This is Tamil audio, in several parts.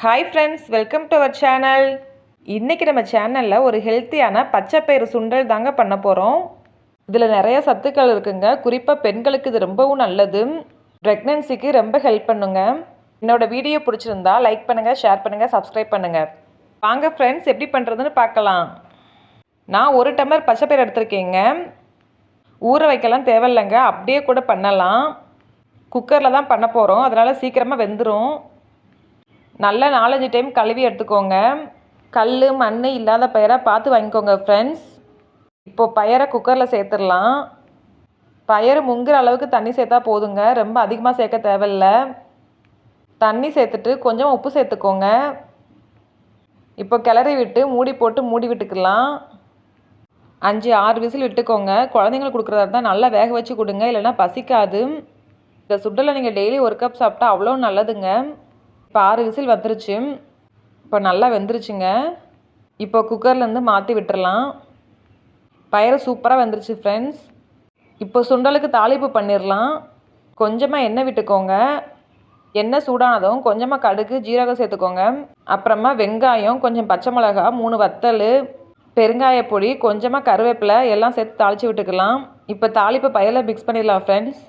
Hi friends, welcome to our channel. இன்றைக்கி நம்ம சேனலில் ஒரு ஹெல்த்தியான பச்சைப்பயிறு சுண்டல் தாங்க பண்ண போகிறோம். இதில் நிறைய சத்துக்கள் இருக்குங்க. குறிப்பாக பெண்களுக்கு இது ரொம்பவும் நல்லது. ப்ரெக்னென்சிக்கு ரொம்ப ஹெல்ப் பண்ணுங்க. என்னோடய வீடியோ பிடிச்சிருந்தா லைக் பண்ணுங்கள், ஷேர் பண்ணுங்கள், சப்ஸ்கிரைப் பண்ணுங்கள். வாங்க ஃப்ரெண்ட்ஸ், எப்படி பண்ணுறதுன்னு பார்க்கலாம். நான் 1 டம்ளர் பச்சைப்பயிறு எடுத்திருக்கேங்க. ஊற வைக்கலாம் தேவையில்லைங்க, அப்படியே கூட பண்ணலாம். குக்கரில் தான் பண்ண போகிறோம், அதனால் சீக்கிரமாக வெந்துடும். நல்லா 4-5 டைம் கழுவி எடுத்துக்கோங்க. கல் மண் இல்லாத பயிராக பார்த்து வாங்கிக்கோங்க ஃப்ரெண்ட்ஸ். இப்போது பயிரை குக்கரில் சேர்த்துடலாம். பயிறு முங்குற அளவுக்கு தண்ணி சேர்த்தா போதுங்க, ரொம்ப அதிகமாக சேர்க்க தேவையில்லை. தண்ணி சேர்த்துட்டு கொஞ்சம் உப்பு சேர்த்துக்கோங்க. இப்போ கிளறி விட்டு மூடி போட்டு மூடி விட்டுக்கலாம். 5-6 விசில் விட்டுக்கோங்க. குழந்தைங்களுக்கு கொடுக்குறதா இருந்தால் நல்லா வேக வச்சு கொடுங்க, இல்லைன்னா பசிக்காது. இந்த சுண்டலை நீங்கள் டெய்லி 1 கப் சாப்பிட்டா அவ்வளோ நல்லதுங்க. இப்போ 6 விசில் வந்துருச்சு. இப்போ நல்லா வெந்துருச்சுங்க. இப்போ குக்கர்லேருந்து மாற்றி விட்டுறலாம். பயிறு சூப்பராக வெந்துருச்சு ஃப்ரெண்ட்ஸ். இப்போ சுண்டலுக்கு தாளிப்பு பண்ணிடலாம். கொஞ்சமாக எண்ணெய் விட்டுக்கோங்க. எண்ணெய் சூடானதும் கொஞ்சமாக கடுகு, ஜீரகம் சேர்த்துக்கோங்க. அப்புறமா வெங்காயம், கொஞ்சம் பச்சை மிளகா, 3 வத்தல், பெருங்காயப்பொடி, கொஞ்சமாக கருவேப்பிலை எல்லாம் சேர்த்து தாளித்து விட்டுக்கலாம். இப்போ தாளிப்பு பயிரில் மிக்ஸ் பண்ணிடலாம் ஃப்ரெண்ட்ஸ்.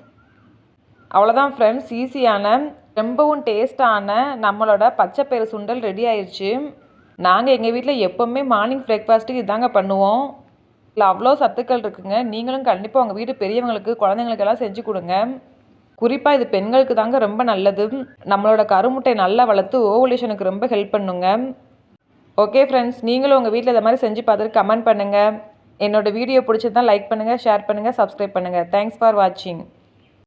அவ்வளோதான் ஃப்ரெண்ட்ஸ், ஈஸியான ரொம்பவும் டேஸ்ட்டான நம்மளோட பச்சைப்பயிறு சுண்டல் ரெடி ஆயிடுச்சு. நாங்கள் எங்கள் வீட்டில் எப்போவுமே மார்னிங் பிரேக்ஃபாஸ்ட்டுக்கு இதாங்க பண்ணுவோம். இல்லை அவ்வளோ சத்துக்கள் இருக்குங்க. நீங்களும் கண்டிப்பாக உங்கள் வீட்டு பெரியவங்களுக்கு, குழந்தைங்களுக்கெல்லாம் செஞ்சு கொடுங்க. குறிப்பாக இது பெண்களுக்கு தாங்க ரொம்ப நல்லது. நம்மளோட கருமுட்டை நல்லா வளர்த்து ஓவலேஷனுக்கு ரொம்ப ஹெல்ப் பண்ணுங்க. ஓகே ஃப்ரெண்ட்ஸ், நீங்களும் உங்கள் வீட்டில் இதை மாதிரி செஞ்சு பார்த்துட்டு கமெண்ட் பண்ணுங்கள். என்னோடய வீடியோ பிடிச்சதான் லைக் பண்ணுங்கள், ஷேர் பண்ணுங்கள், சப்ஸ்கிரைப் பண்ணுங்கள். தேங்க்ஸ் ஃபார் வாட்சிங்.